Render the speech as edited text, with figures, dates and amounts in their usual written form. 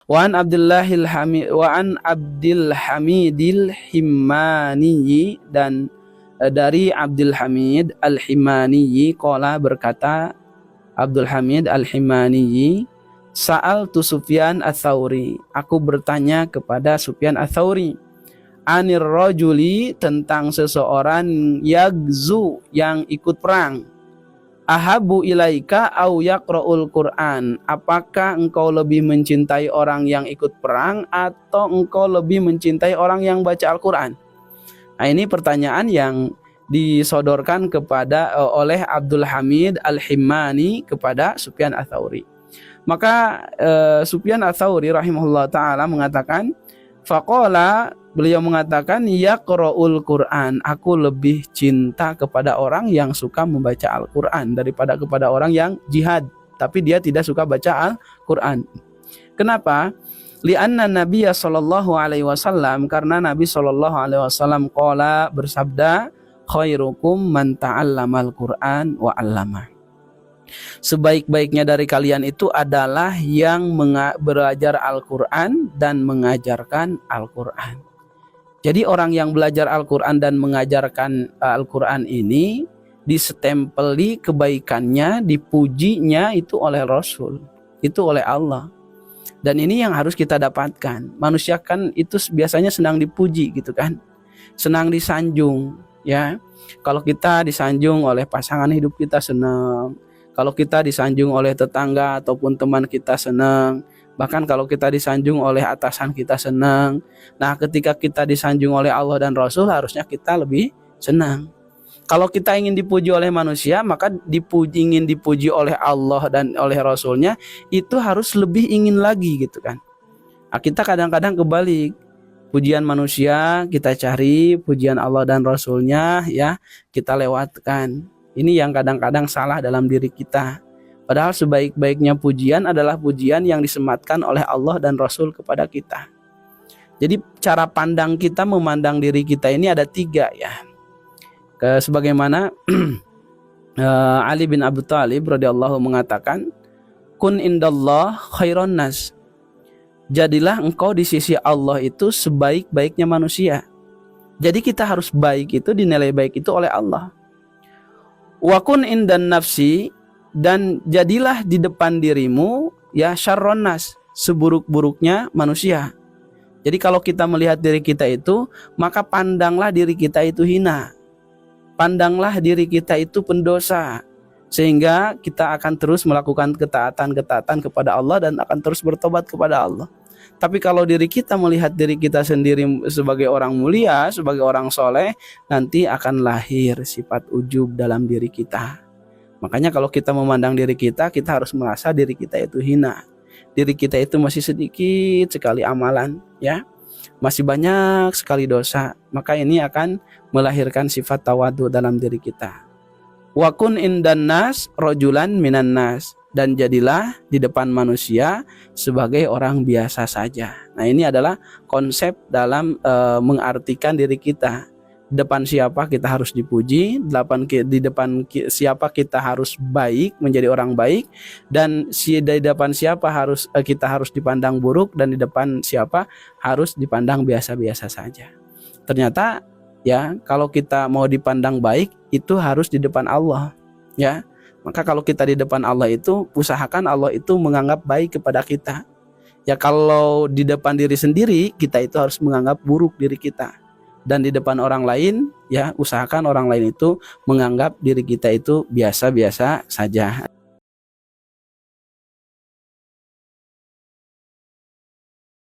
Wa an Abdil Hamidil Himmani, dan dari Abdul Hamid Al-Himmani qala, berkata Abdul Hamid Al-Himmani, Sa'altu Sufyan Ats-Tsauri, aku bertanya kepada Sufyan Ats-Tsauri, anir rajuli, tentang seseorang yagzu, yang ikut perang, ahabu ilaika au yaqra'ul Qur'an, apakah engkau lebih mencintai orang yang ikut perang atau engkau lebih mencintai orang yang baca Al-Qur'an? Nah, ini pertanyaan yang disodorkan kepada oleh Abdul Hamid Al-Himmani kepada Sufyan Ats-Tsauri. Maka Sufyan Ats-Tsauri rahimahullah ta'ala mengatakan, faqala, beliau mengatakan, yaqra'ul Qur'an, aku lebih cinta kepada orang yang suka membaca Al-Qur'an daripada kepada orang yang jihad tapi dia tidak suka baca Al-Qur'an. Kenapa? Li'anna Nabiya sallallahu alaihi wasallam, karena Nabi sallallahu alaihi wasallam qala, bersabda, khairukum man ta'allamal Qur'an wa 'allama. Sebaik-baiknya dari kalian itu adalah yang belajar Al-Qur'an dan mengajarkan Al-Qur'an. Jadi orang yang belajar Al-Qur'an dan mengajarkan Al-Qur'an ini disestempeli kebaikannya, dipujinya itu oleh Rasul, itu oleh Allah. Dan ini yang harus kita dapatkan. Manusia kan itu biasanya senang dipuji gitu kan, senang disanjung ya. Kalau kita disanjung oleh pasangan hidup kita senang, kalau kita disanjung oleh tetangga ataupun teman kita senang, bahkan kalau kita disanjung oleh atasan kita senang. Nah, ketika kita disanjung oleh Allah dan Rasul, harusnya kita lebih senang. Kalau kita ingin dipuji oleh manusia, maka ingin dipuji oleh Allah dan oleh Rasulnya, itu harus lebih ingin lagi gitu kan. Nah, kita kadang-kadang kebalik, pujian manusia kita cari, pujian Allah dan Rasulnya ya kita lewatkan. Ini yang kadang-kadang salah dalam diri kita. Padahal sebaik-baiknya pujian adalah pujian yang disematkan oleh Allah dan Rasul kepada kita. Jadi cara pandang kita memandang diri kita ini ada 3 ya. Sebagaimana Ali bin Abi Thalib radhiyallahu mengatakan, kun indallah khairon nas, jadilah engkau di sisi Allah itu sebaik-baiknya manusia. Jadi kita harus baik itu, dinilai baik itu oleh Allah. Wa kun indan nafsi, dan jadilah di depan dirimu ya syarron nas, seburuk-buruknya manusia. Jadi kalau kita melihat diri kita itu, maka pandanglah diri kita itu hina, pandanglah diri kita itu pendosa, sehingga kita akan terus melakukan ketaatan kepada Allah dan akan terus bertobat kepada Allah. Tapi kalau diri kita melihat diri kita sendiri sebagai orang mulia, sebagai orang soleh, nanti akan lahir sifat ujub dalam diri kita. Makanya kalau kita memandang diri kita harus merasa diri kita itu hina, diri kita itu masih sedikit sekali amalan ya, masih banyak sekali dosa. Maka ini akan melahirkan sifat tawadu dalam diri kita. Wa kun indan nas rajulan minan nas, dan jadilah di depan manusia sebagai orang biasa saja. Nah, ini adalah konsep dalam mengartikan diri kita. Di depan siapa kita harus dipuji, di depan siapa kita harus baik, menjadi orang baik, dan di depan siapa kita harus dipandang buruk, dan di depan siapa harus dipandang biasa-biasa saja. Ternyata ya, kalau kita mau dipandang baik itu harus di depan Allah ya. Maka kalau kita di depan Allah itu, usahakan Allah itu menganggap baik kepada kita. Ya, kalau di depan diri sendiri, kita itu harus menganggap buruk diri kita. Dan di depan orang lain, ya usahakan orang lain itu menganggap diri kita itu biasa-biasa saja.